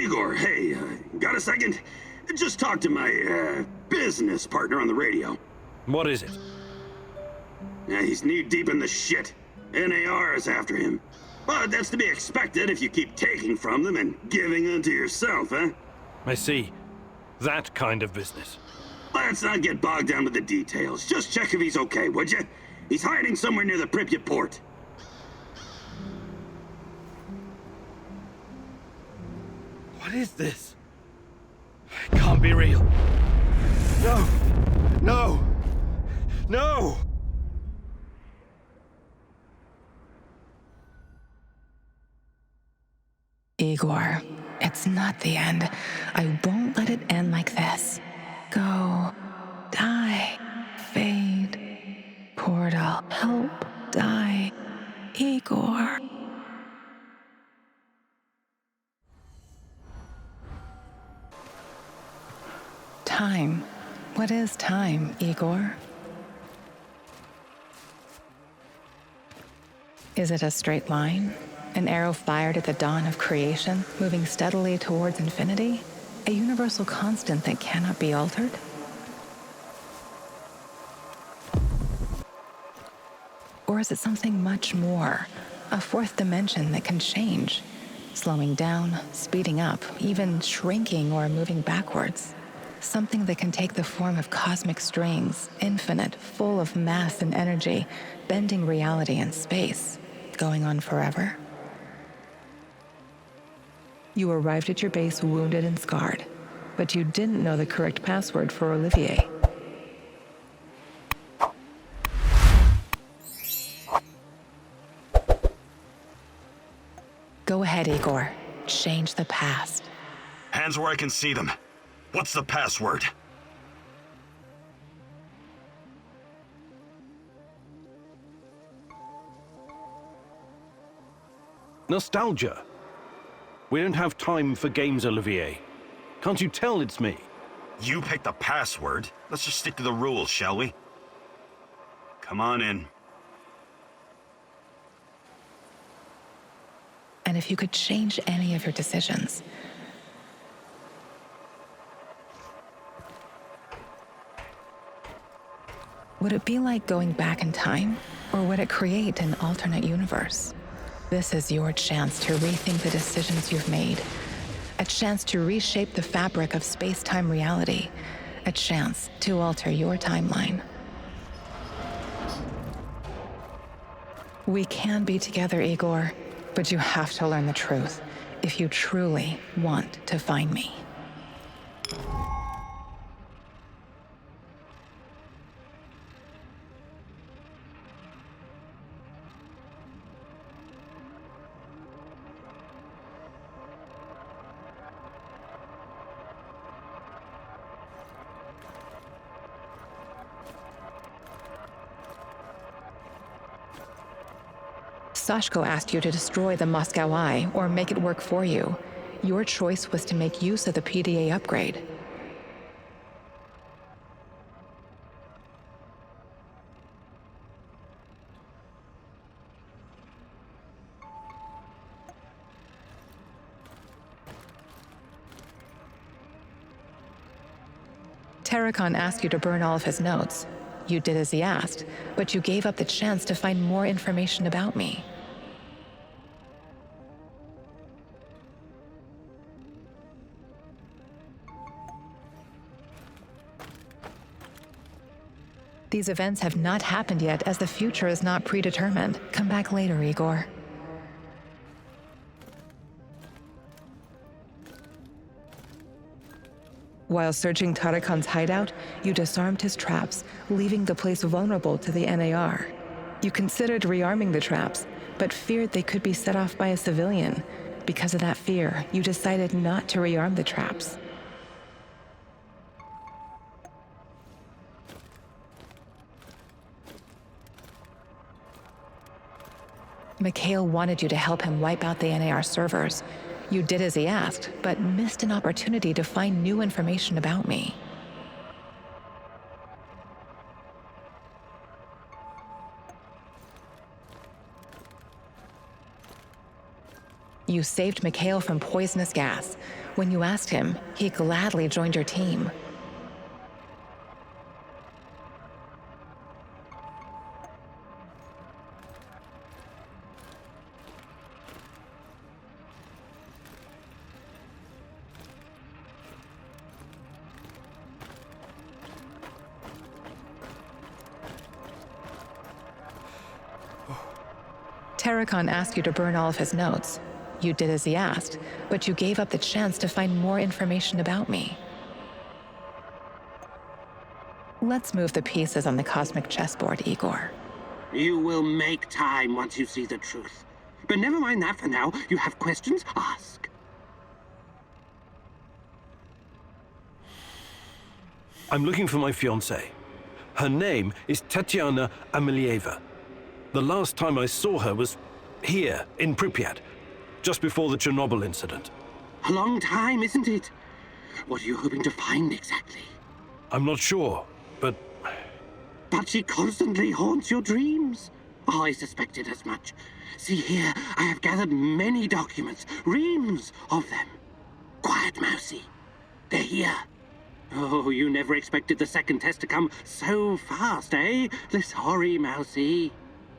Igor, hey, got a second? Just talked to my, business partner on the radio. What is it? Yeah, he's knee-deep in the shit. NAR is after him. But that's to be expected if you keep taking from them and giving unto yourself, huh? I see. That kind of business. Let's not get bogged down with the details. Just check if he's okay, would you? He's hiding somewhere near the Pripyat port. What is this? It can't be real. No! No! No! Igor, it's not the end. I won't let it end like this. Go. Die. Fade. Portal. Help. Die. Igor. Time. What is time, Igor? Is it a straight line? An arrow fired at the dawn of creation, moving steadily towards infinity? A universal constant that cannot be altered? Or is it something much more? A fourth dimension that can change, slowing down, speeding up, even shrinking or moving backwards? Something that can take the form of cosmic strings, infinite, full of mass and energy, bending reality and space, going on forever? You arrived at your base wounded and scarred, but you didn't know the correct password for Olivier. Go ahead, Igor. Change the past. Hands where I can see them. What's the password? Nostalgia. We don't have time for games, Olivier. Can't you tell it's me? You picked the password. Let's just stick to the rules, shall we? Come on in. And if you could change any of your decisions, would it be like going back in time, or would it create an alternate universe? This is your chance to rethink the decisions you've made, a chance to reshape the fabric of space-time reality, a chance to alter your timeline. We can be together, Igor, but you have to learn the truth if you truly want to find me. Sashko asked you to destroy the Moscow Eye or make it work for you. Your choice was to make use of the PDA upgrade. Terracon asked you to burn all of his notes. You did as he asked, but you gave up the chance to find more information about me. These events have not happened yet, as the future is not predetermined. Come back later, Igor. While searching Tarakan's hideout, you disarmed his traps, leaving the place vulnerable to the NAR. You considered rearming the traps, but feared they could be set off by a civilian. Because of that fear, you decided not to rearm the traps. Mikhail wanted you to help him wipe out the NAR servers. You did as he asked, but missed an opportunity to find new information about me. You saved Mikhail from poisonous gas. When you asked him, he gladly joined your team. Terracon asked you to burn all of his notes. You did as he asked, but you gave up the chance to find more information about me. Let's move the pieces on the cosmic chessboard, Igor. You will make time once you see the truth. But never mind that for now. You have questions? Ask. I'm looking for my fiancée. Her name is Tatiana Amelieva. The last time I saw her was here, in Pripyat, just before the Chernobyl incident. A long time, isn't it? What are you hoping to find exactly? I'm not sure, but But she constantly haunts your dreams. Oh, I suspected as much. See here, I have gathered many documents, reams of them. Quiet, Mousy. They're here. Oh, you never expected the second test to come so fast, eh? Sorry, Mousy.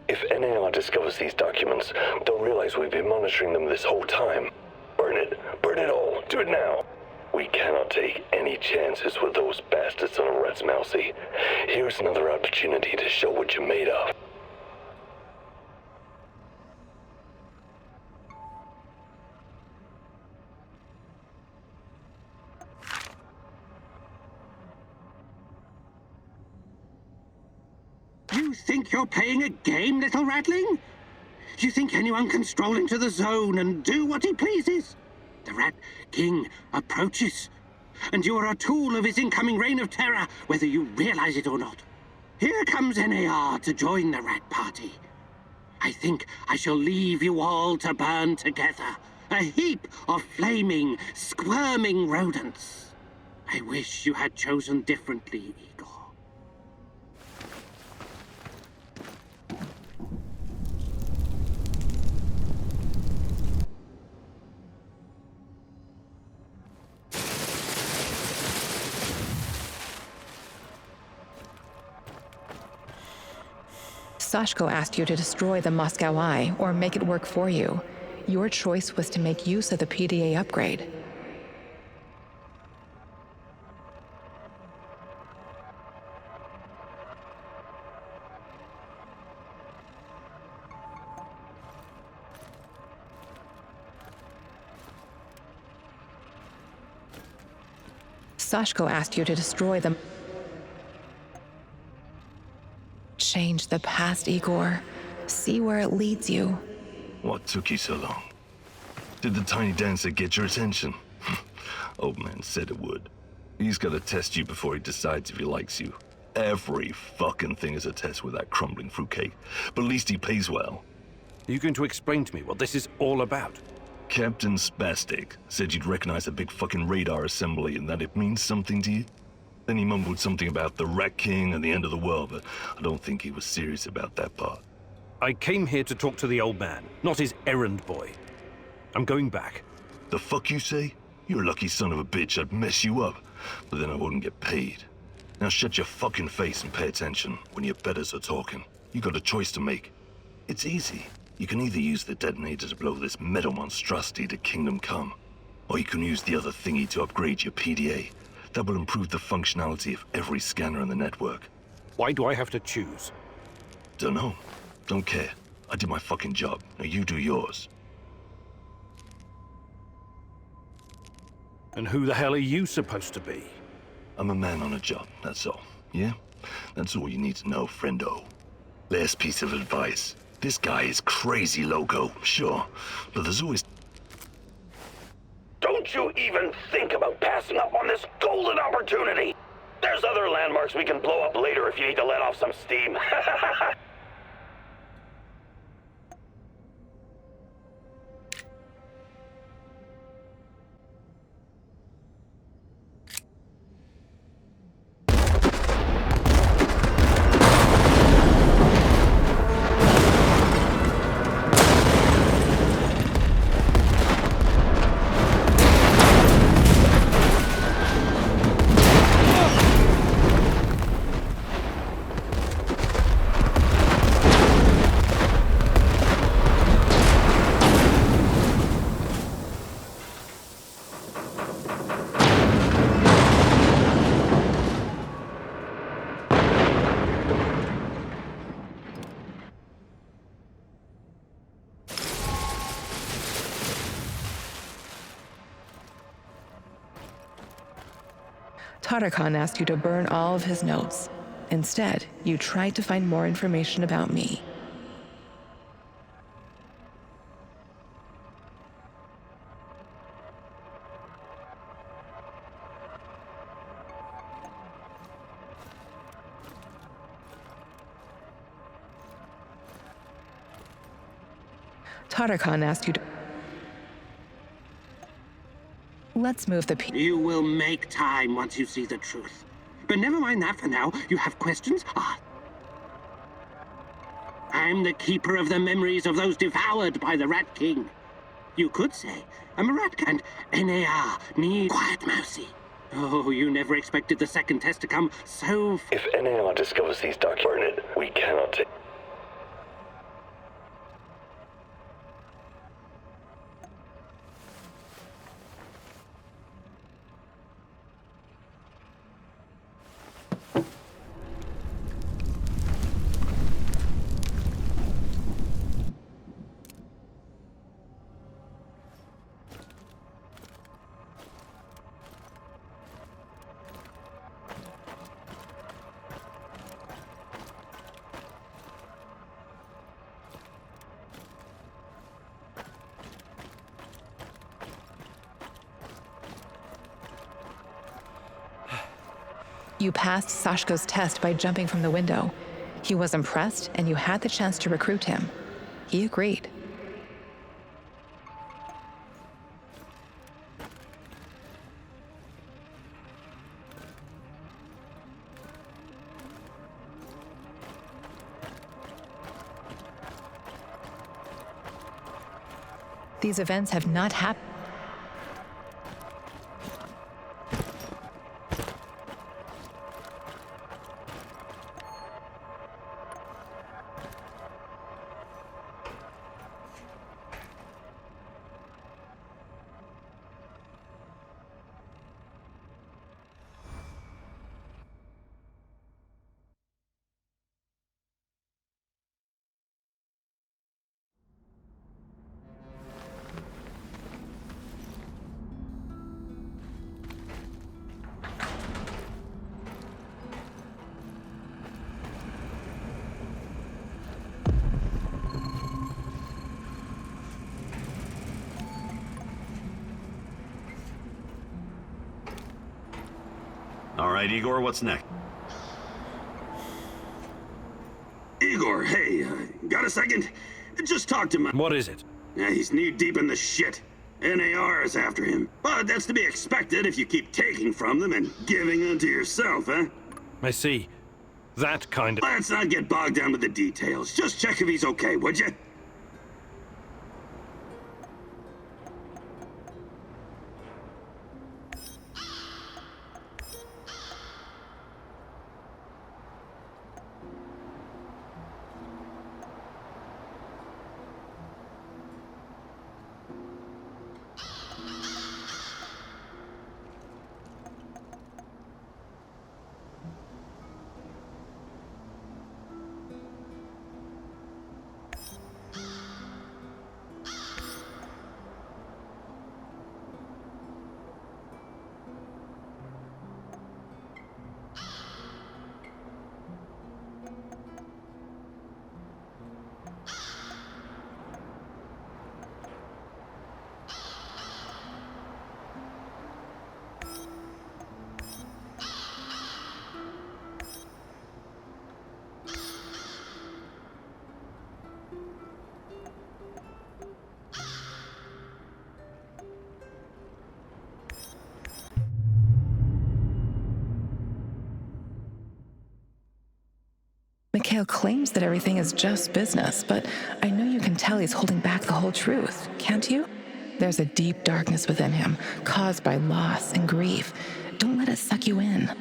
If NAR discovers these documents, they'll realize we've been monitoring them this whole time. Burn it. Burn it all. Do it now. We cannot take any chances with those bastards on Red's Mousy. Here's another opportunity to show what you're made of. You think you're playing a game, little ratling? You think anyone can stroll into the zone and do what he pleases? The Rat King approaches, and you are a tool of his incoming reign of terror, whether you realize it or not. Here comes NAR to join the Rat Party. I think I shall leave you all to burn together, a heap of flaming, squirming rodents. I wish you had chosen differently, Igor. Sashko asked you to destroy the Moscow Eye or make it work for you. Your choice was to make use of the PDA upgrade. Sashko asked you to destroy them. Change the past, Igor. See where it leads you. What took you so long? Did the tiny dancer get your attention? Old man said it would. He's gotta test you before he decides if he likes you. Every fucking thing is a test with that crumbling fruitcake. But at least he pays well. are you going to explain to me what this is all about? Captain Spastic said you'd recognize a big fucking radar assembly and that it means something to you. Then he mumbled something about the Rat King and the end of the world, but I don't think he was serious about that part. I came here to talk to the old man, not his errand boy. I'm going back. The fuck you say? You're a lucky son of a bitch. I'd mess you up, but then I wouldn't get paid. Now shut your fucking face and pay attention when your betters are talking. You got a choice to make. It's easy. You can either use the detonator to blow this metal monstrosity to Kingdom Come, or you can use the other thingy to upgrade your PDA. That will improve the functionality of every scanner in the network. Why do I have to choose? Dunno. Don't care. I did my fucking job. Now you do yours. And who the hell are you supposed to be? I'm a man on a job, that's all. Yeah? That's all you need to know, friendo. Last piece of advice. This guy is crazy loco, sure. But there's always... Don't you even think about passing up on this golden opportunity! There's other landmarks we can blow up later if you need to let off some steam. Tarakan asked you to burn all of his notes. Instead, you tried to find more information about me. Tarakan asked you to... Let's move the You will make time once you see the truth. But never mind that for now. You have questions? I'm the keeper of the memories of those devoured by the Rat King. You could say I'm a rat and NAR, need quiet mousy. Oh, you never expected the second test to come so... If NAR discovers these documents, we cannot take... You passed Sashko's test by jumping from the window. He was impressed, and you had the chance to recruit him. He agreed. These events have not happened. All right, Igor, what's next? Igor, hey, got a second? Just talk to my... What is it? He's knee-deep in the shit. NAR is after him. But that's to be expected if you keep taking from them and giving unto yourself, huh? I see. That kind of... Let's not get bogged down with the details. Just check if he's okay, would you? Mikhail claims that everything is just business, but I know you can tell he's holding back the whole truth, can't you? There's a deep darkness within him, caused by loss and grief. Don't let it suck you in.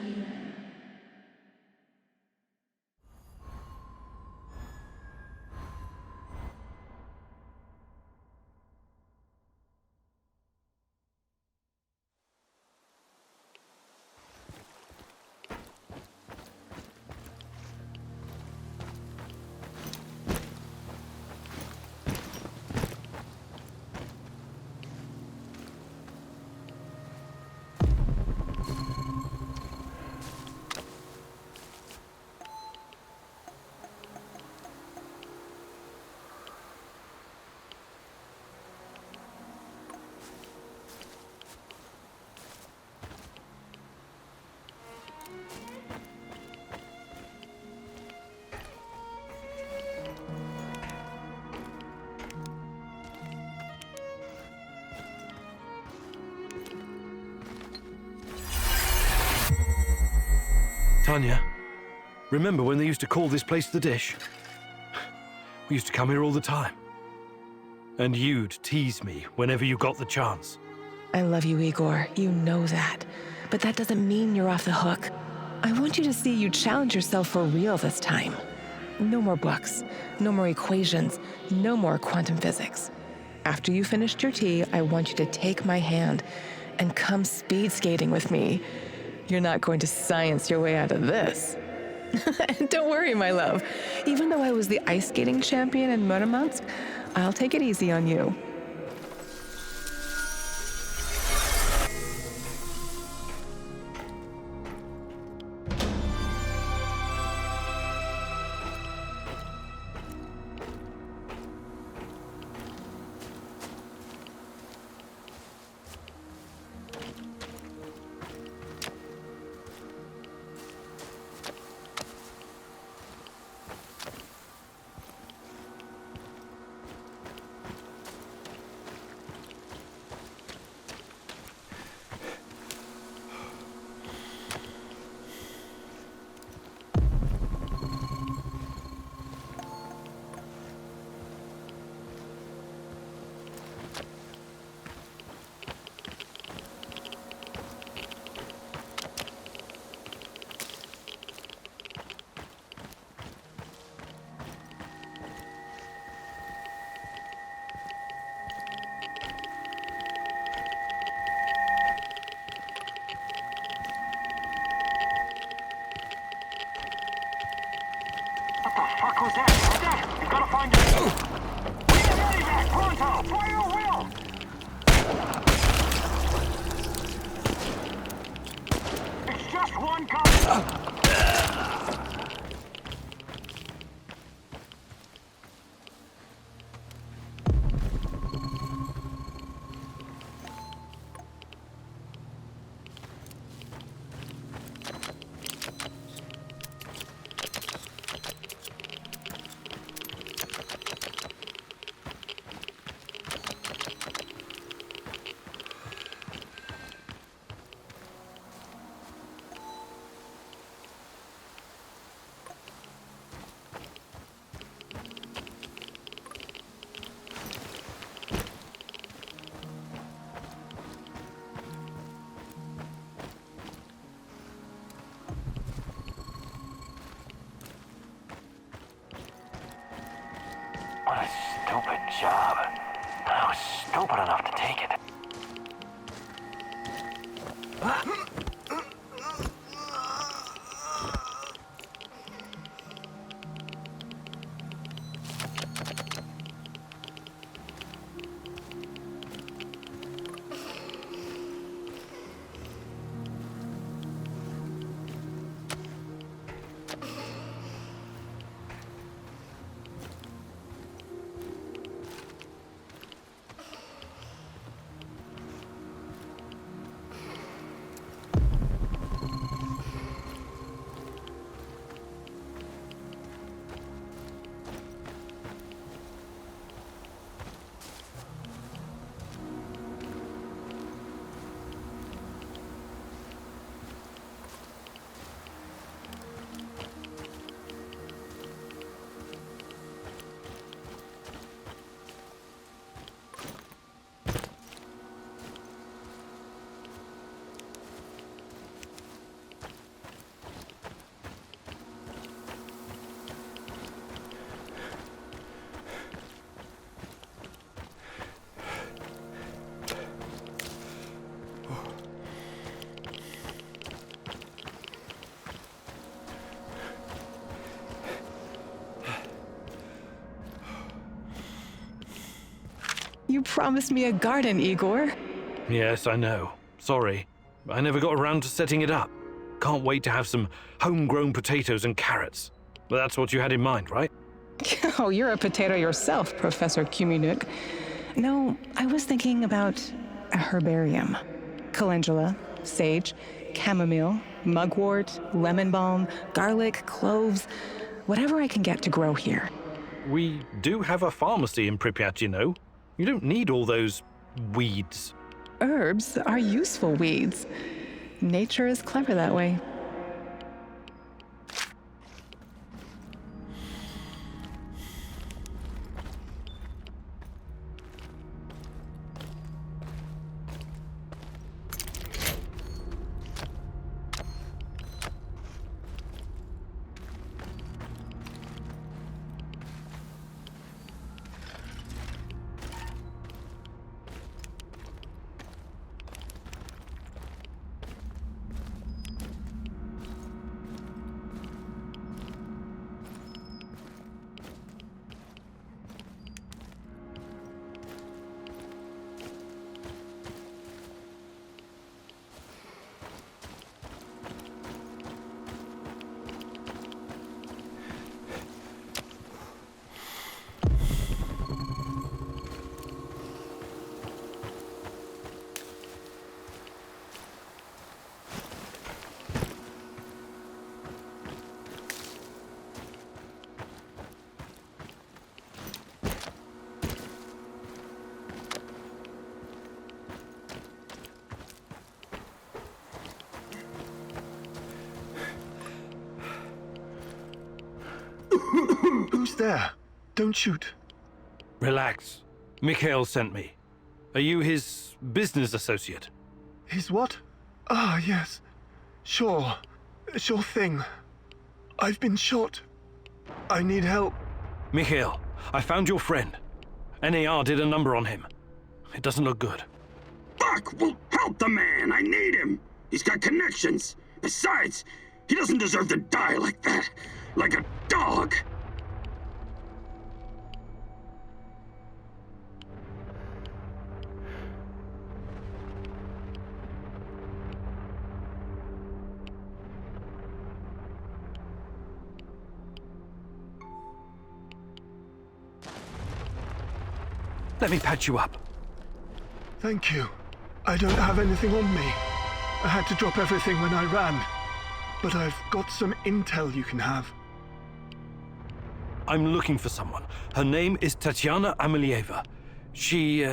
Tanya, remember when they used to call this place the Dish? We used to come here all the time. And you'd tease me whenever you got the chance. I love you, Igor. You know that. But that doesn't mean you're off the hook. I want you to see you challenge yourself for real this time. No more books, no more equations, no more quantum physics. After you finished your tea, I want you to take my hand and come speed skating with me. You're not going to science your way out of this. Don't worry, my love. Even though I was the ice skating champion in Murmansk, I'll take it easy on you. fuck was that? Dad, you gotta find it. We need a medevac, pronto! Fire will! It's just one cop. What a stupid job. I was stupid enough to take it. You promised me a garden, Igor. Yes, I know. Sorry. I never got around to setting it up. Can't wait to have some homegrown potatoes and carrots. But that's what you had in mind, right? Oh, you're a potato yourself, Professor Kuminuk. No, I was thinking about a herbarium. Calendula, sage, chamomile, mugwort, lemon balm, garlic, cloves, whatever I can get to grow here. We do have a pharmacy in Pripyat, you know. You don't need all those weeds. Herbs are useful weeds. Nature is clever that way. Who's there? Don't shoot. Relax. Mikhail sent me. Are you his business associate? His what? Ah, yes. Sure. Sure thing. I've been shot. I need help. Mikhail, I found your friend. NAR did a number on him. It doesn't look good. Fuck! Well, help the man! I need him! He's got connections. Besides, he doesn't deserve to die like that. Like a dog. Let me patch you up. Thank you. I don't have anything on me. I had to drop everything when I ran. But I've got some intel you can have. I'm looking for someone. Her name is Tatiana Amelieva. She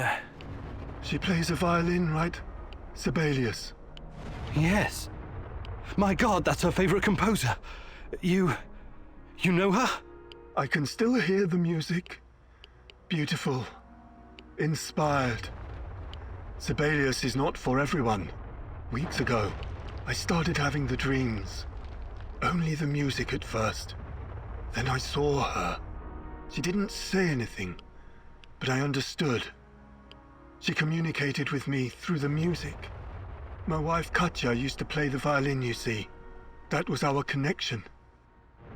plays a violin, right? Sibelius. Yes. My God, that's her favorite composer. You know her? I can still hear the music. Beautiful. Inspired. Sibelius is not for everyone. Weeks ago, I started having the dreams. Only the music at first. Then I saw her. She didn't say anything, but I understood. She communicated with me through the music. My wife Katya used to play the violin, you see. That was our connection.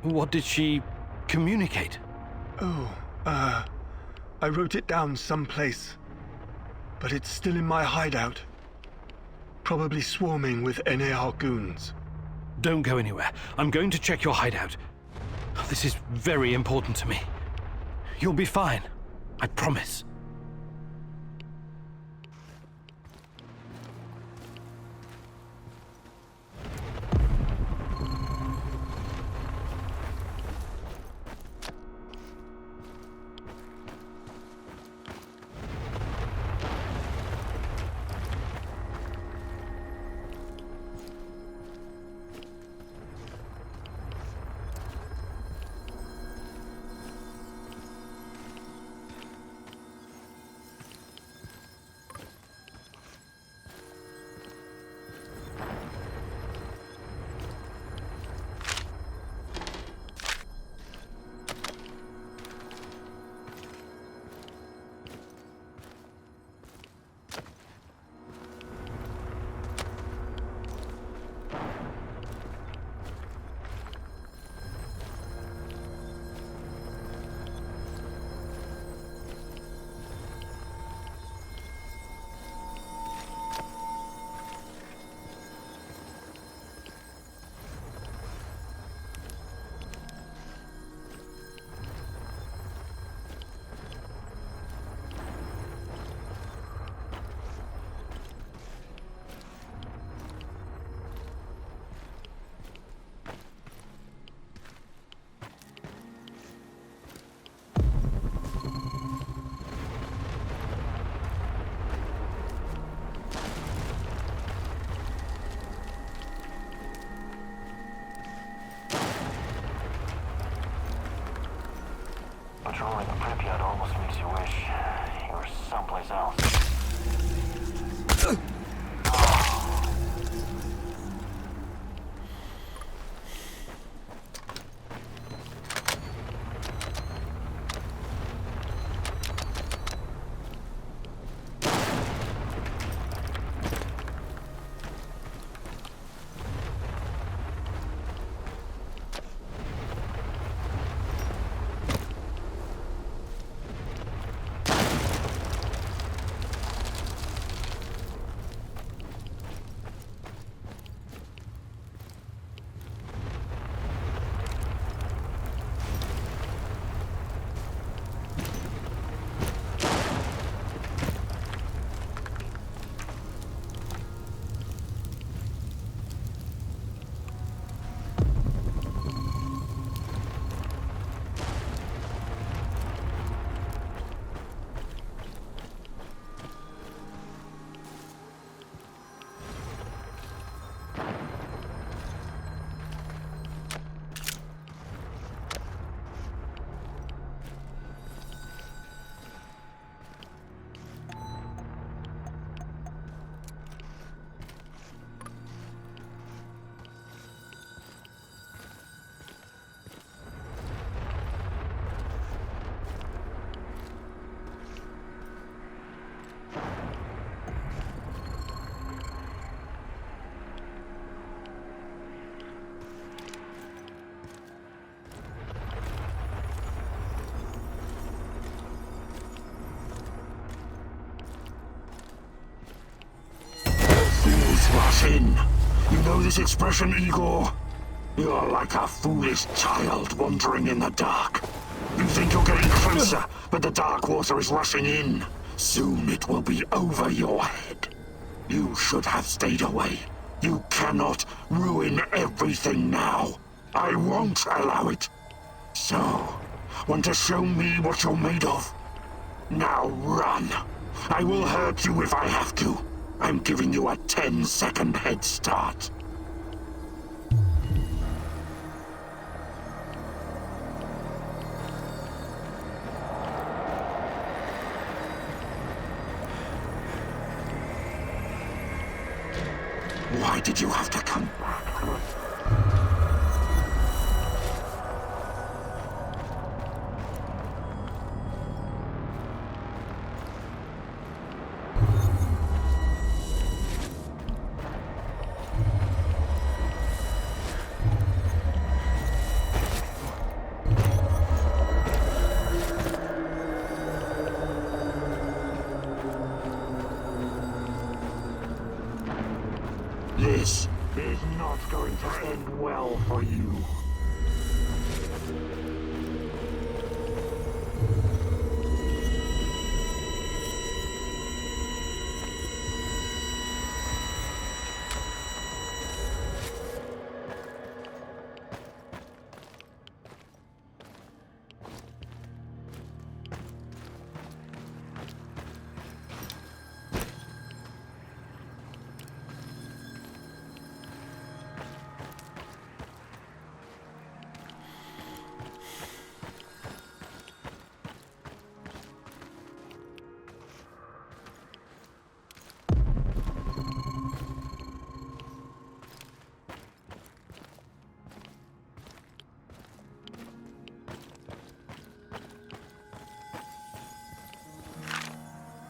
What did she communicate? I wrote it down someplace. But it's still in my hideout. Probably swarming with NAR goons. Don't go anywhere. I'm going to check your hideout. This is very important to me. You'll be fine. I promise. Patrolling Pripyat almost makes you wish you were someplace else. this expression, Igor? You're like a foolish child wandering in the dark. You think you're getting closer, but the dark water is rushing in. Soon it will be over your head. You should have stayed away. You cannot ruin everything now. I won't allow it. So, want to show me what you're made of? Now run. I will hurt you if I have to. I'm giving you a 10-second head start. Why did you have to come back? This is not going to end well for you.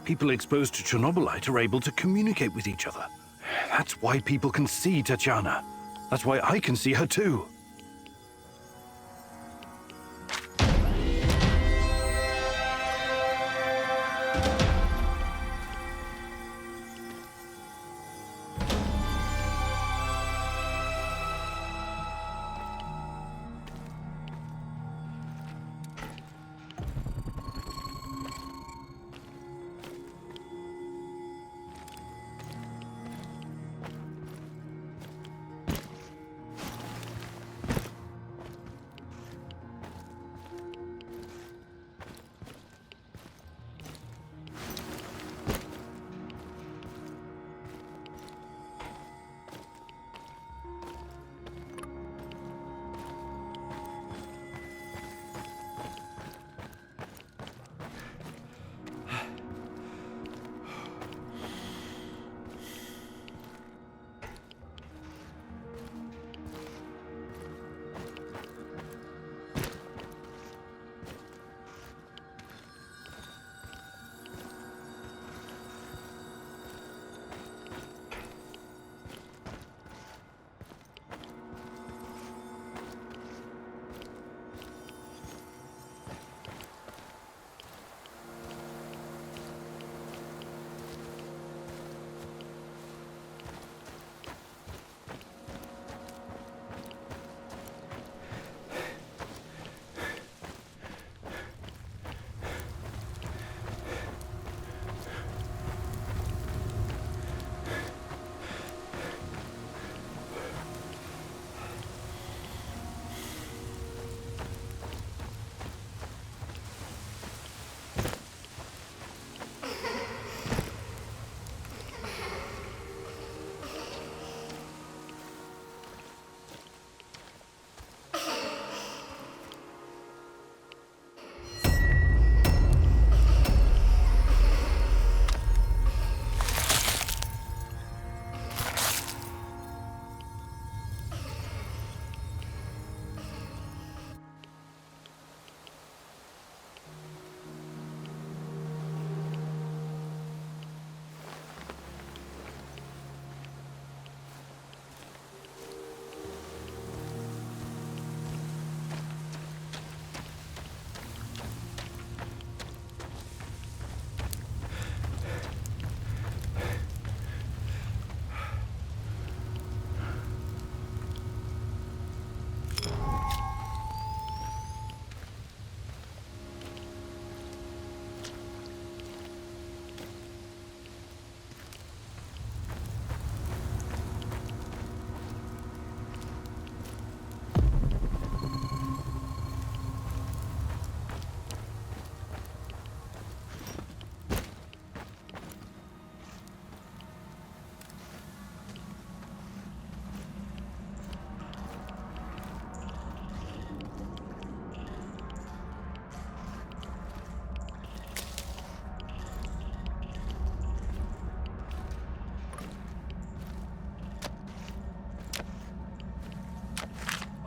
People exposed to Chernobylite are able to communicate with each other. That's why people can see Tatiana. That's why I can see her too.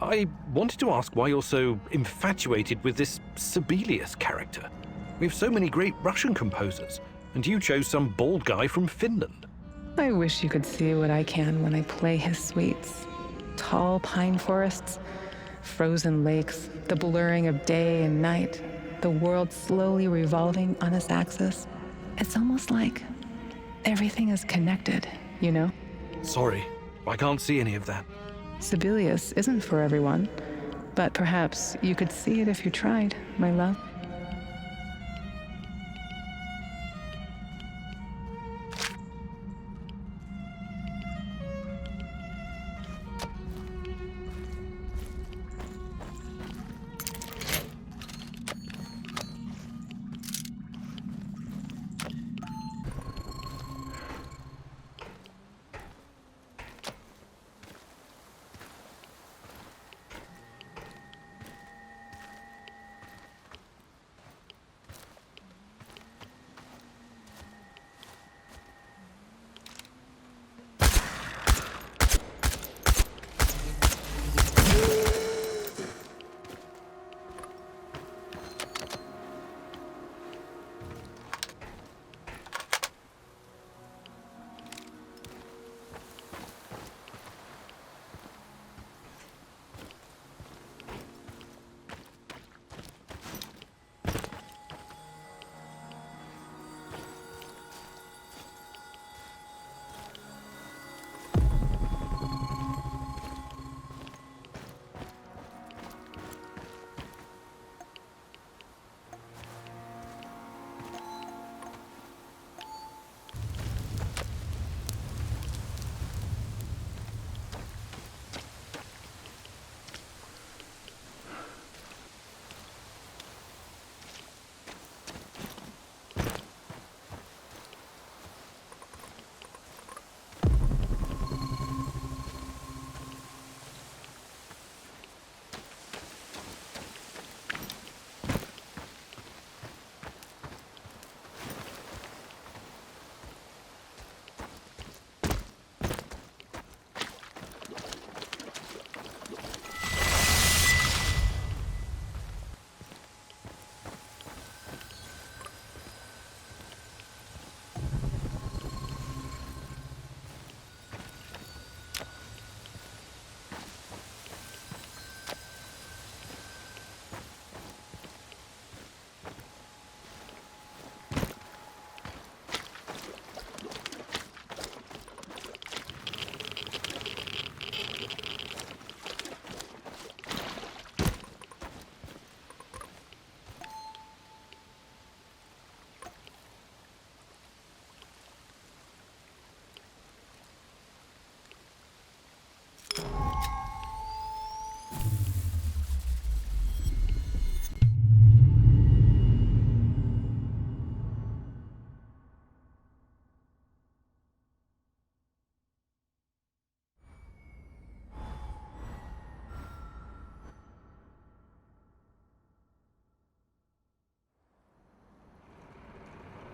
I wanted to ask why you're so infatuated with this Sibelius character. We have so many great Russian composers, and you chose some bald guy from Finland. I wish you could see what I can when I play his suites. Tall pine forests, frozen lakes, the blurring of day and night, the world slowly revolving on its axis. It's almost like everything is connected, you know? Sorry, I can't see any of that. Sibelius isn't for everyone, but perhaps you could see it if you tried, my love.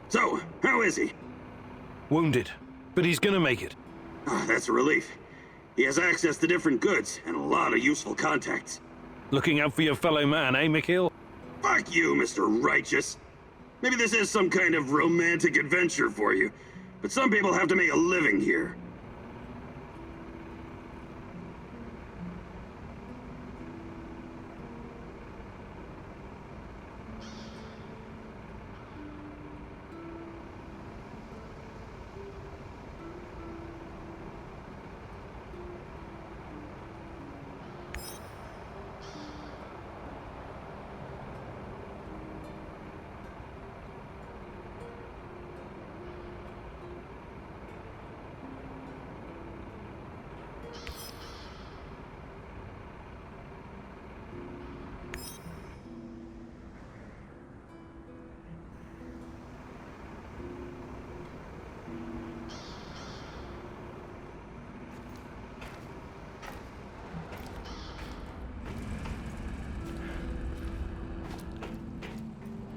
So, how is he? Wounded, but he's gonna make it. Oh, that's a relief. He has access to different goods and a lot of useful contacts. Looking out for your fellow man, eh, Mikhail? Fuck you, Mr. Righteous. Maybe this is some kind of romantic adventure for you, but some people have to make a living here.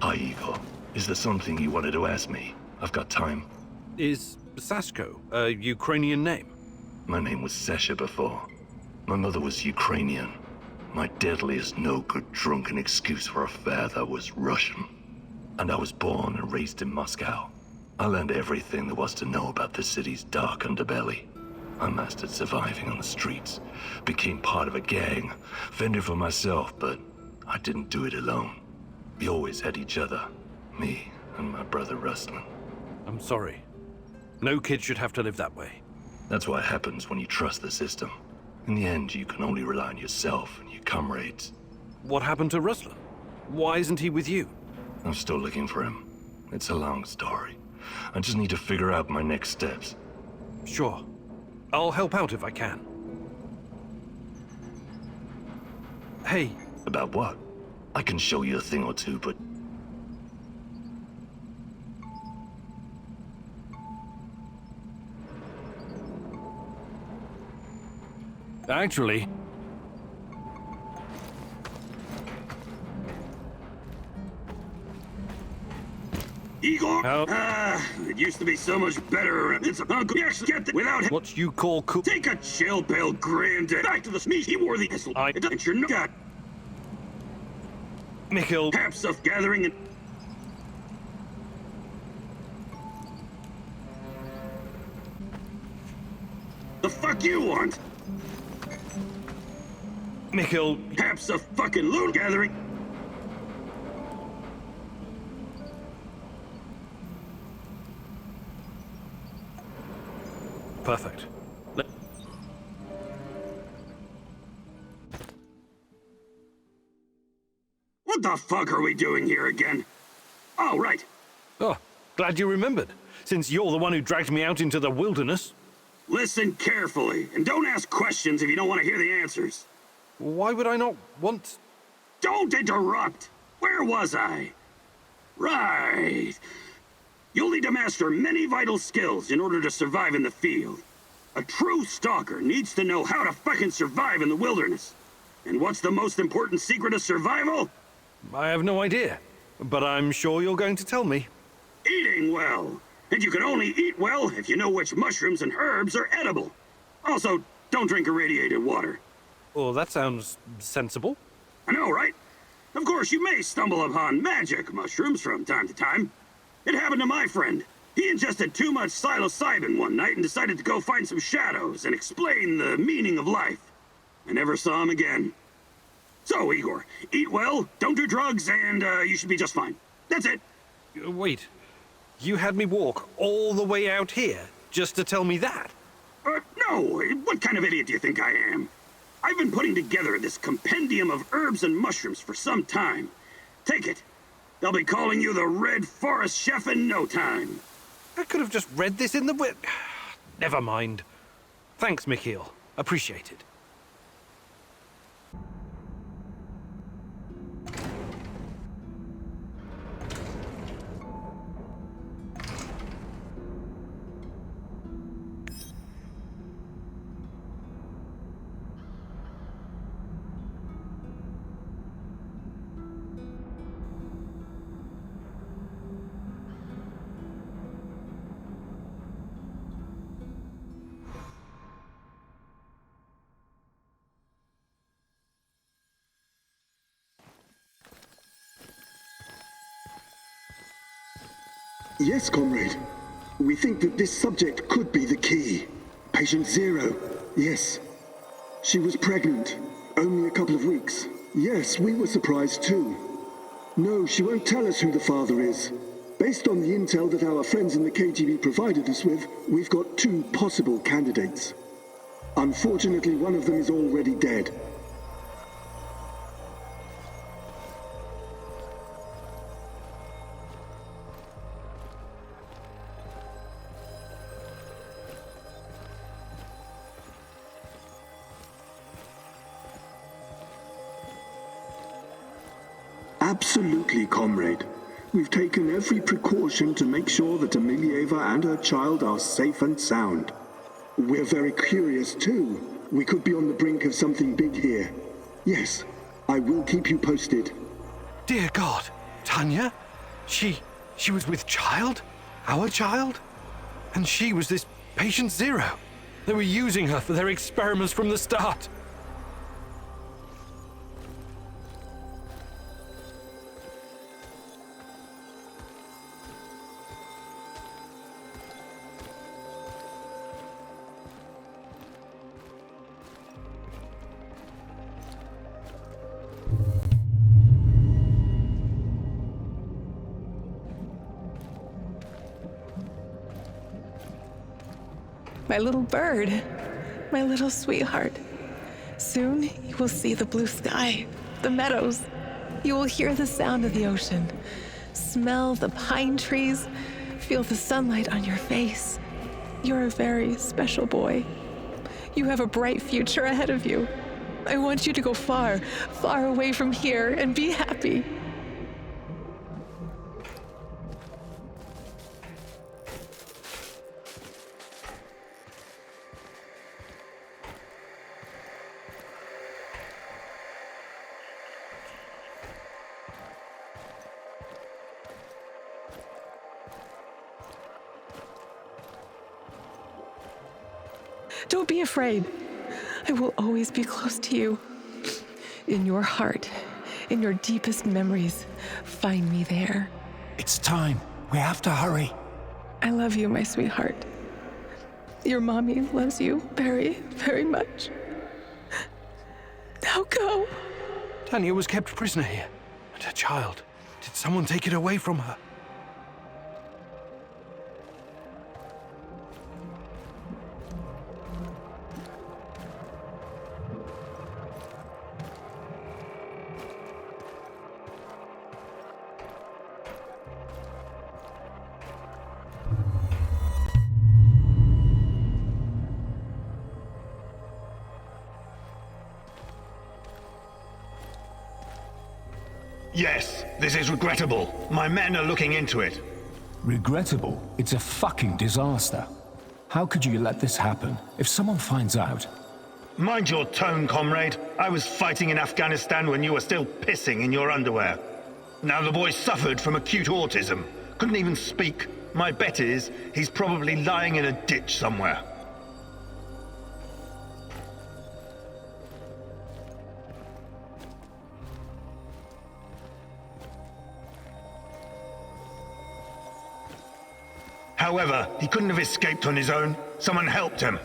Hi, Igor. Is there something you wanted to ask me? I've got time. Is Sashko a Ukrainian name? My name was Sasha before. My mother was Ukrainian. My deadliest no-good drunken excuse for a fare that was Russian. And I was born and raised in Moscow. I learned everything there was to know about the city's dark underbelly. I mastered surviving on the streets, became part of a gang, fended for myself, but I didn't do it alone. We always had each other, me and my brother Ruslan. I'm sorry. No kid should have to live that way. That's what happens when you trust the system. In the end, you can only rely on yourself and your comrades. What happened to Ruslan? Why isn't he with you? I'm still looking for him. It's a long story. I just need to figure out my next steps. Sure. I'll help out if I can. Hey. About what? I can show you a thing or two, but... Actually... Igor? Oh. It used to be so much better. It's a punk. Yes, get the, without him. What you call cool... Take a chill pill, granddad. Back to the smeech. He wore the... It doesn't your got... Mikhail... Have stuff gathering and... The fuck you want? Mikhail... Have some fucking loot gathering. Perfect. What the fuck are we doing here again? Oh, right. Oh, glad you remembered, since you're the one who dragged me out into the wilderness. Listen carefully, and don't ask questions if you don't want to hear the answers. Why would I not want... Don't interrupt! Where was I? Right. You'll need to master many vital skills in order to survive in the field. A true stalker needs to know how to fucking survive in the wilderness. And what's the most important secret of survival? I have no idea, but I'm sure you're going to tell me. Eating well. And you can only eat well if you know which mushrooms and herbs are edible. Also, don't drink irradiated water. Oh, that sounds sensible. I know, right? Of course, you may stumble upon magic mushrooms from time to time. It happened to my friend. He ingested too much psilocybin one night and decided to go find some shadows and explain the meaning of life. I never saw him again. So, Igor, eat well, don't do drugs, and you should be just fine. That's it. Wait, you had me walk all the way out here just to tell me that? No, what kind of idiot do you think I am? I've been putting together this compendium of herbs and mushrooms for some time. Take it. They'll be calling you the Red Forest Chef in no time. I could have just read this in the... Never mind. Thanks, Mikhail. Appreciate it. Yes, comrade. We think that this subject could be the key. Patient Zero. Yes. She was pregnant. Only a couple of weeks. Yes, we were surprised too. No, she won't tell us who the father is. Based on the intel that our friends in the KGB provided us with, we've got two possible candidates. Unfortunately, one of them is already dead. Absolutely, comrade. We've taken every precaution to make sure that Amelieva and her child are safe and sound. We're very curious, too. We could be on the brink of something big here. Yes, I will keep you posted. Dear God, Tanya? She was with child? Our child? And she was this patient Zero. They were using her for their experiments from the start. my little bird, my little sweetheart. Soon you will see the blue sky, the meadows. You will hear the sound of the ocean, smell the pine trees, feel the sunlight on your face. You're a very special boy. You have a bright future ahead of you. I want you to go far, far away from here and be happy. Don't be afraid. I will always be close to you. In your heart, in your deepest memories, find me there. It's time. We have to hurry. I love you, my sweetheart. Your mommy loves you very, very much. Now go. Tanya was kept prisoner here, and her child. Did someone take it away from her? Yes, this is regrettable. My men are looking into it. Regrettable? It's a fucking disaster. How could you let this happen? If someone finds out... Mind your tone, comrade. I was fighting in Afghanistan when you were still pissing in your underwear. Now the boy suffered from acute autism. Couldn't even speak. My bet is he's probably lying in a ditch somewhere. However, he couldn't have escaped on his own. Someone helped him.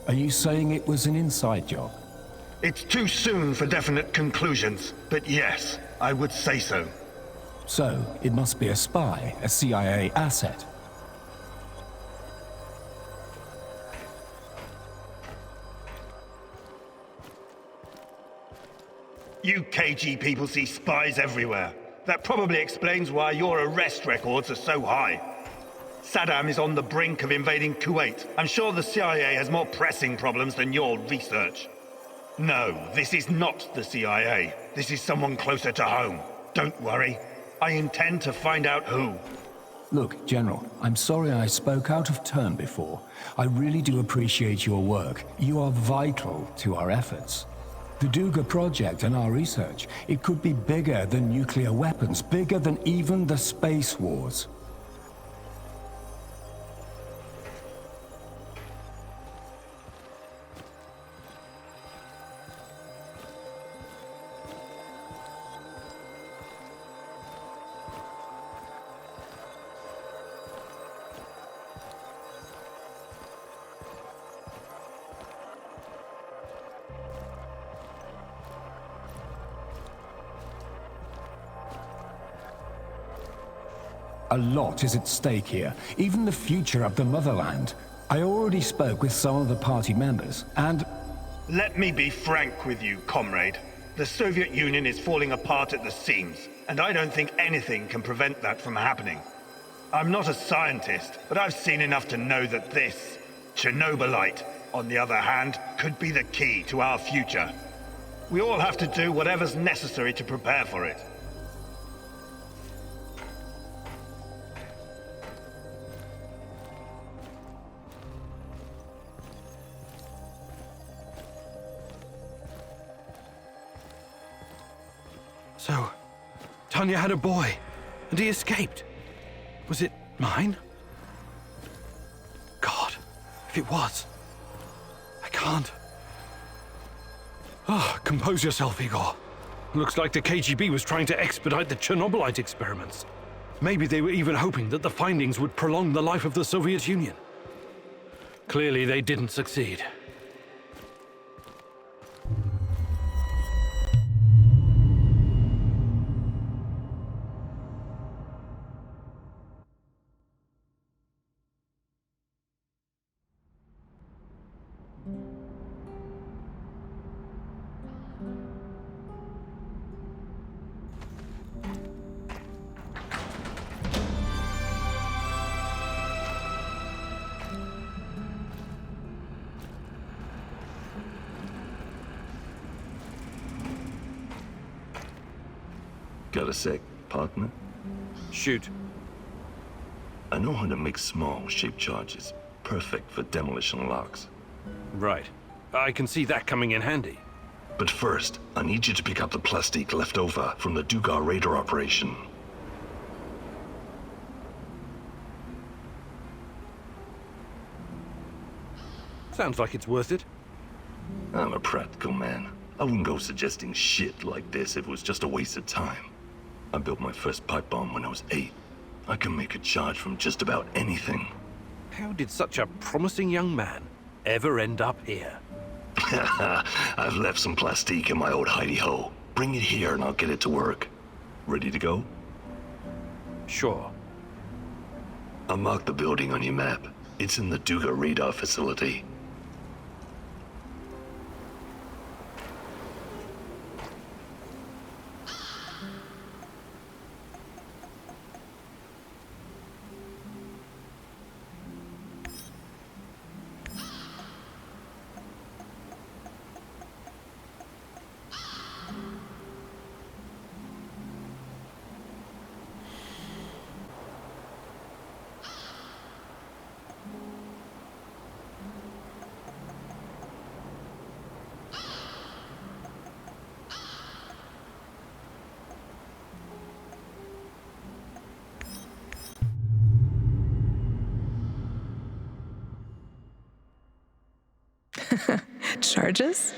Are you saying it was an inside job? It's too soon for definite conclusions, but yes, I would say so. So, it must be a spy, a CIA asset. You KG people see spies everywhere. That probably explains why your arrest records are so high. Saddam is on the brink of invading Kuwait. I'm sure the CIA has more pressing problems than your research. No, this is not the CIA. This is someone closer to home. Don't worry. I intend to find out who. Look, General, I'm sorry I spoke out of turn before. I really do appreciate your work. You are vital to our efforts. The Duga project and our research, it could be bigger than nuclear weapons, bigger than even the space wars. A lot is at stake here, even the future of the motherland. I already spoke with some of the party members, and... Let me be frank with you, comrade. The Soviet Union is falling apart at the seams, and I don't think anything can prevent that from happening. I'm not a scientist, but I've seen enough to know that this, Chernobylite, on the other hand, could be the key to our future. We all have to do whatever's necessary to prepare for it. So, Tanya had a boy, and he escaped. Was it mine? God, if it was, I can't. Ah, compose yourself, Igor. Looks like the KGB was trying to expedite the Chernobylite experiments. Maybe they were even hoping that the findings would prolong the life of the Soviet Union. Clearly, they didn't succeed. Got a sec, partner? Shoot. I know how to make small, shaped charges. Perfect for demolition locks. Right. I can see that coming in handy. But first, I need you to pick up the plastic left over from the Dugar radar operation. Sounds like it's worth it. I'm a practical man. I wouldn't go suggesting shit like this if it was just a waste of time. I built my first pipe bomb when I was 8. I can make a charge from just about anything. How did such a promising young man ever end up here? I've left some plastique in my old hidey-hole. Bring it here and I'll get it to work. Ready to go? Sure. I'll mark the building on your map. It's in the Duga radar facility. Charges?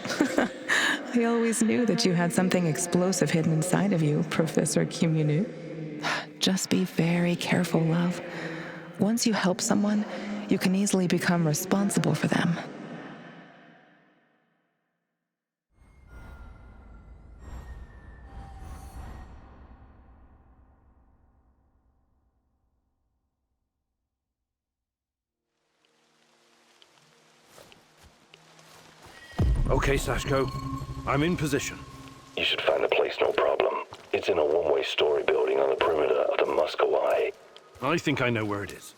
I always knew that you had something explosive hidden inside of you, Professor Kimunu. Just be very careful, love. Once you help someone, you can easily become responsible for them. Okay, Sashko. I'm in position. You should find the place, no problem. It's in a one-way story building on the perimeter of the Muscovy. I think I know where it is.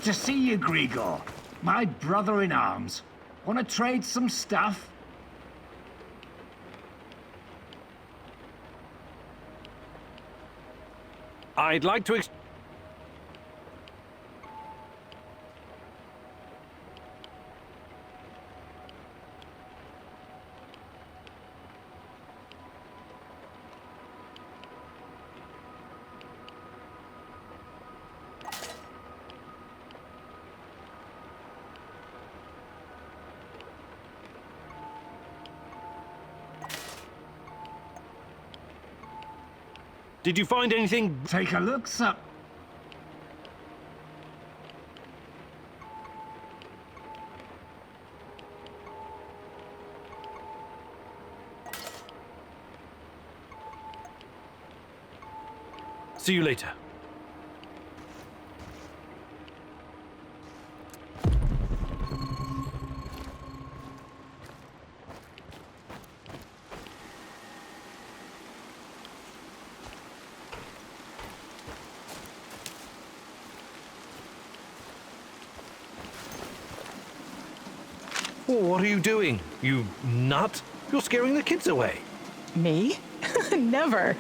Good to see you, Grigor. My brother in arms. Want to trade some stuff? I'd like to Did you find anything? Take a look, sir. See you later. What are you doing, you nut? You're scaring the kids away. Me? Never.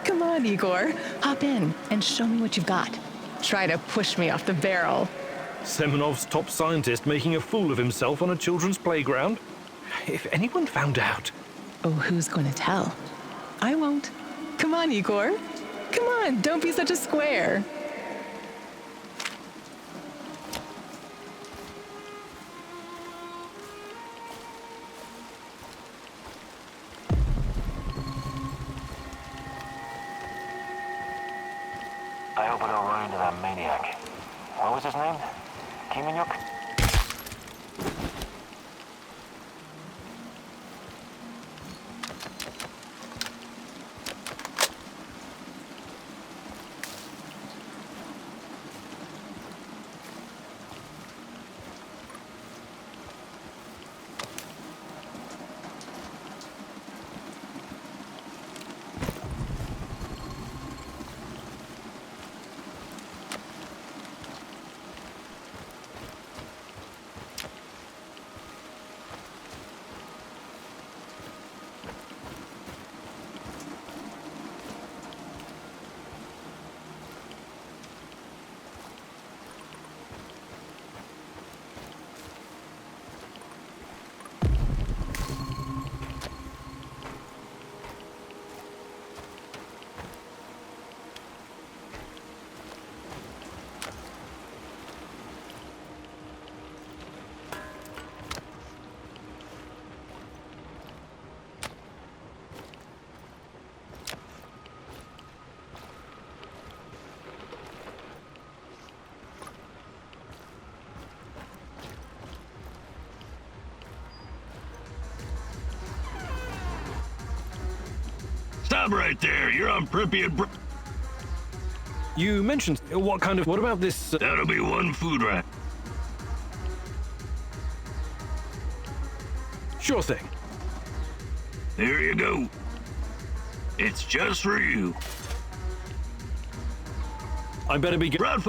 Come on, Igor. Hop in and show me what you've got. Try to push me off the barrel. Semenov's top scientist making a fool of himself on a children's playground? If anyone found out... Oh, who's going to tell? I won't. Come on, Igor. Come on, don't be such a square. I hope I don't run into that maniac. What was his name? Kimenyuk? Stop right there. You're on Pripyat. You mentioned... What kind of... What about this... That'll be one food rat. Sure thing. There you go. It's just for you. I better be... Run,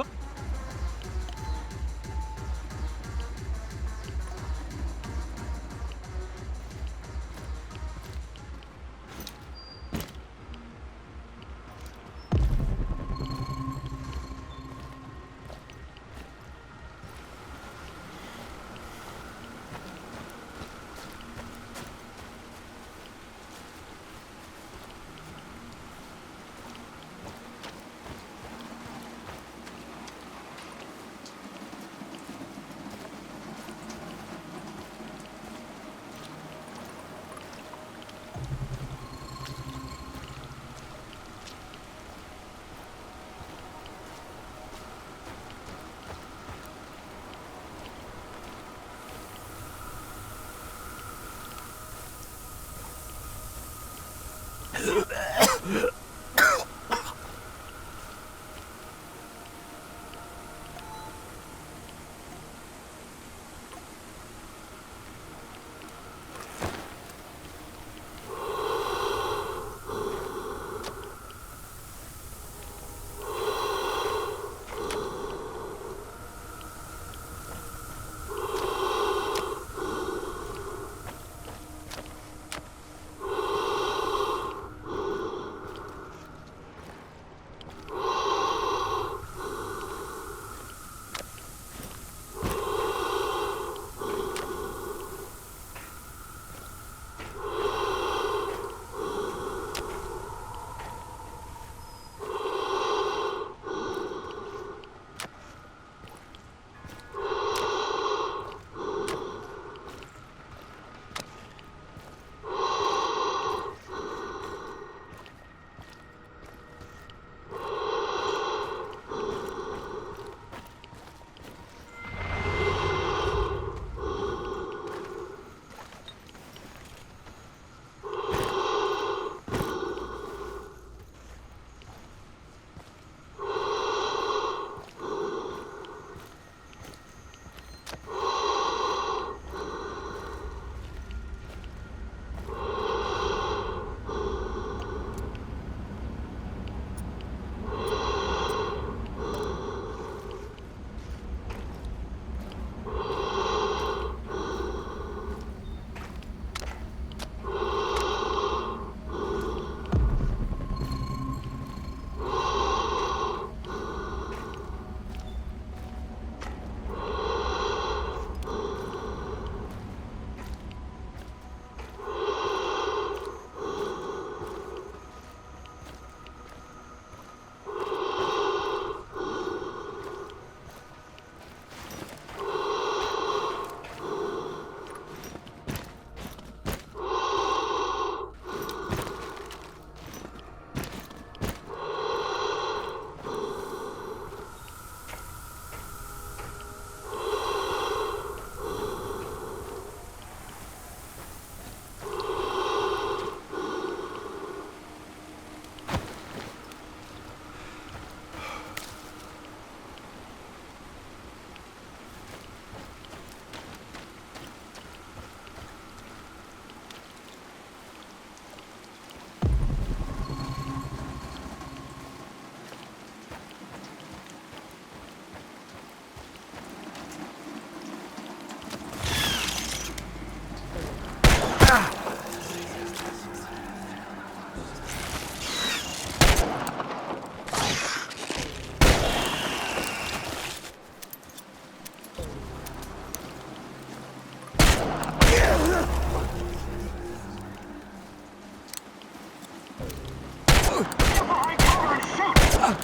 Get behind cover and shoot!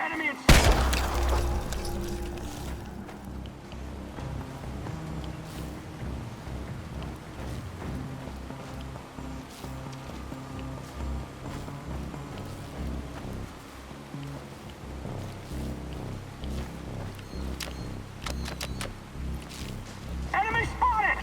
Enemy in sight! Enemy spotted!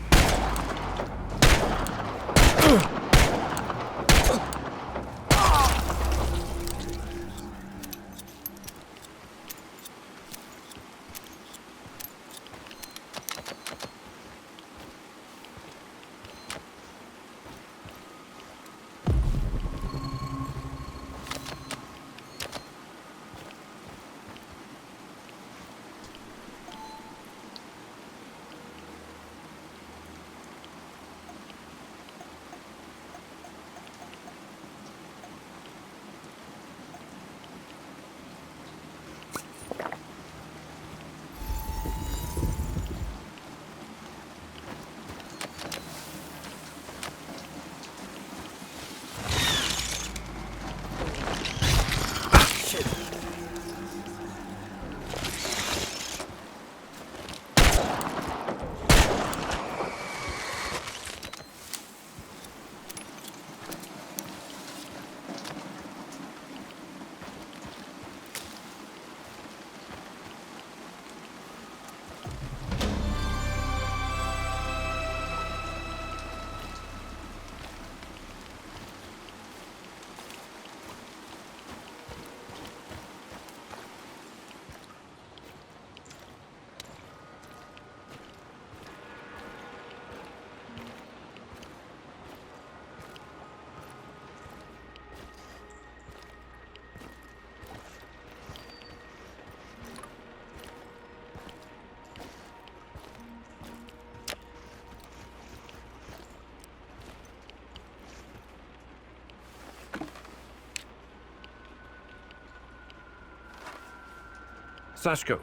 Sashko,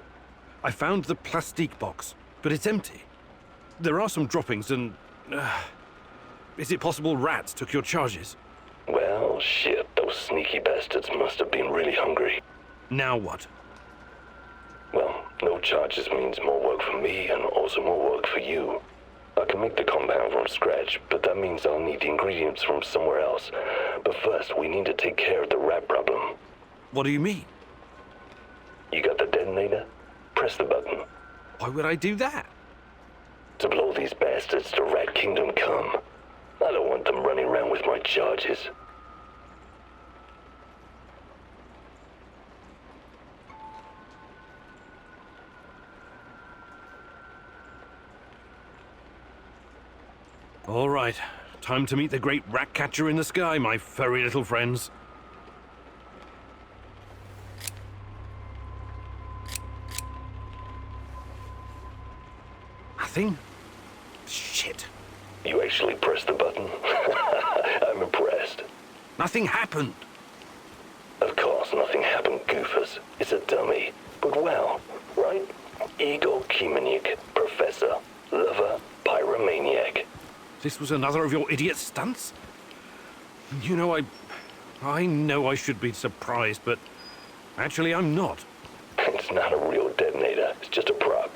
I found the plastique box, but it's empty. There are some droppings and... is it possible rats took your charges? Well, shit, those sneaky bastards must have been really hungry. Now what? Well, no charges means more work for me and also more work for you. I can make the compound from scratch, but that means I'll need the ingredients from somewhere else. But first, we need to take care of the rat problem. What do you mean? You got the detonator? Press the button. Why would I do that? To blow these bastards to Rat Kingdom come. I don't want them running around with my charges. All right, time to meet the great rat catcher in the sky, my furry little friends. Nothing? Shit. You actually pressed the button? I'm impressed. Nothing happened. Of course nothing happened, goofers. It's a dummy. But well, right? Igor Kimeniuk, professor, lover, pyromaniac. This was another of your idiot stunts? You know, I know I should be surprised, but actually I'm not. It's not a real detonator. It's just a prop.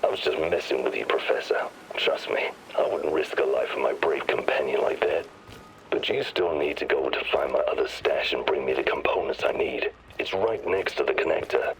I was just messing with you, Professor. Trust me, I wouldn't risk the life of my brave companion like that. But you still need to go to find my other stash and bring me the components I need. It's right next to the connector.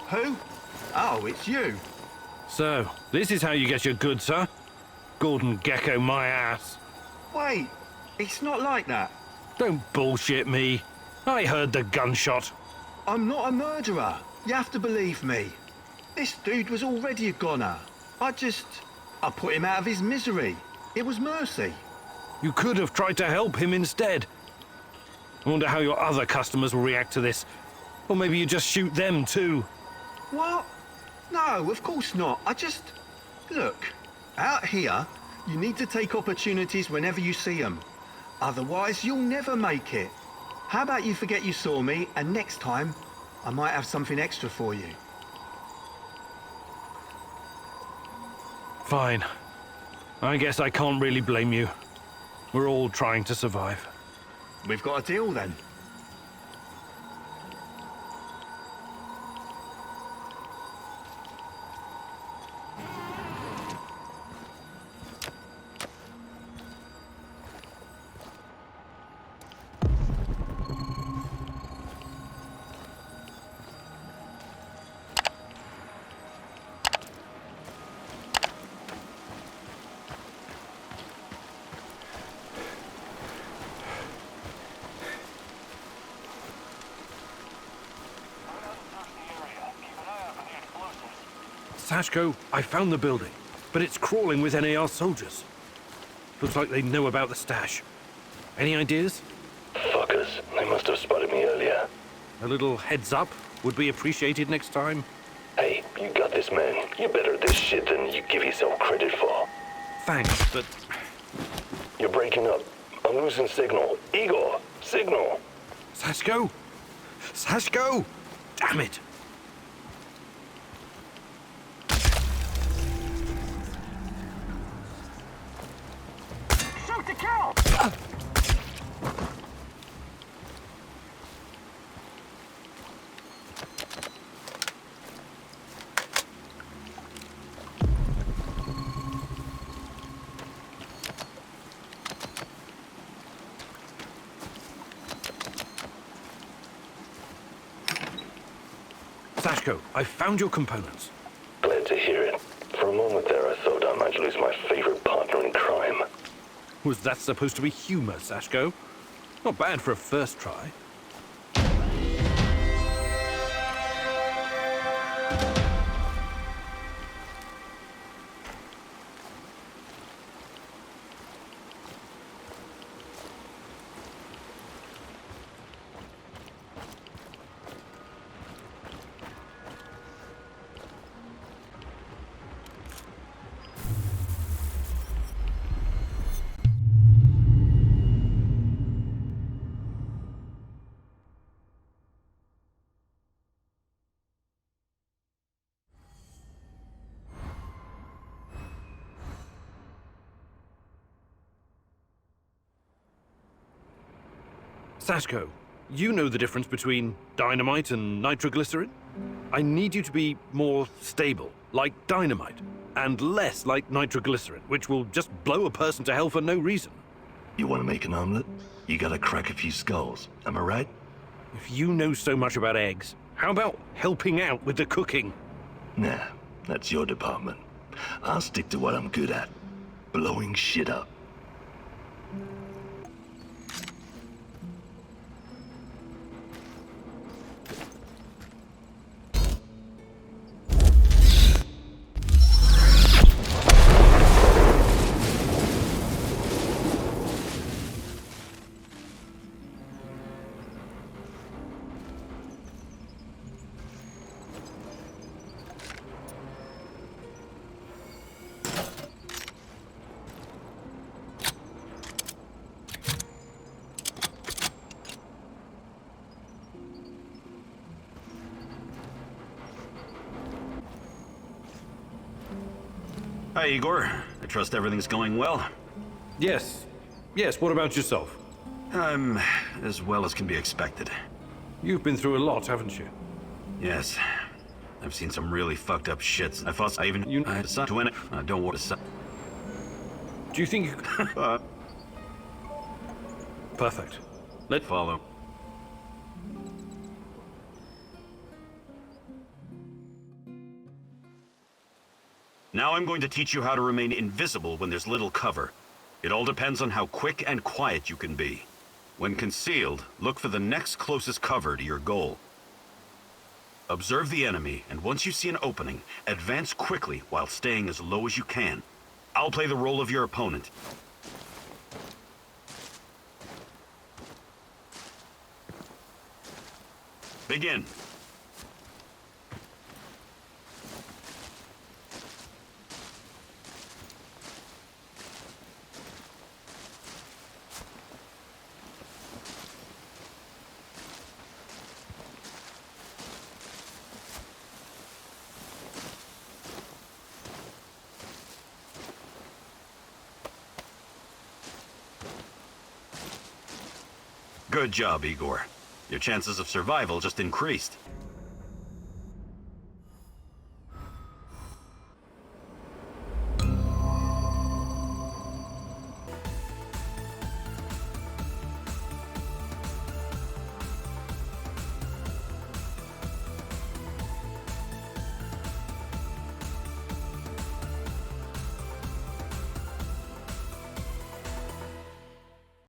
Who? Oh, it's you. So, this is how you get your goods, huh? Gordon Gecko my ass. Wait, it's not like that. Don't bullshit me. I heard the gunshot. I'm not a murderer. You have to believe me. This dude was already a goner. I put him out of his misery. It was mercy. You could have tried to help him instead. I wonder how your other customers will react to this. Or maybe you just shoot them too. What? No, of course not. Look, out here, you need to take opportunities whenever you see them. Otherwise, you'll never make it. How about you forget you saw me, and next time, I might have something extra for you. Fine. I guess I can't really blame you. We're all trying to survive. We've got a deal then. Sashko, I found the building, but it's crawling with NAR soldiers. Looks like they know about the stash. Any ideas? Fuckers, they must have spotted me earlier. A little heads up would be appreciated next time. Hey, you got this, man. You're better at this shit than you give yourself credit for. Thanks, but... You're breaking up. I'm losing signal. Igor, signal. Sashko! Sashko! Damn it! Shoot to kill! Sashko, I found your components. Glad to hear it. For a moment there, I thought I might lose my favorite partner in crime. Was that supposed to be humor, Sashko? Not bad for a first try. Sashko, you know the difference between dynamite and nitroglycerin? I need you to be more stable, like dynamite, and less like nitroglycerin, which will just blow a person to hell for no reason. You want to make an omelet? You gotta crack a few skulls, am I right? If you know so much about eggs, how about helping out with the cooking? Nah, that's your department. I'll stick to what I'm good at. Blowing shit up. Hi, Igor. I trust everything's going well. Yes. Yes, what about yourself? I'm as well as can be expected. You've been through a lot, haven't you? Yes. I've seen some really fucked up shits. I thought I even... I decided to win it. I don't want to... Do you think you could... Perfect. Let's follow. Now I'm going to teach you how to remain invisible when there's little cover. It all depends on how quick and quiet you can be. When concealed, look for the next closest cover to your goal. Observe the enemy, and once you see an opening, advance quickly while staying as low as you can. I'll play the role of your opponent. Begin. Good job, Igor. Your chances of survival just increased.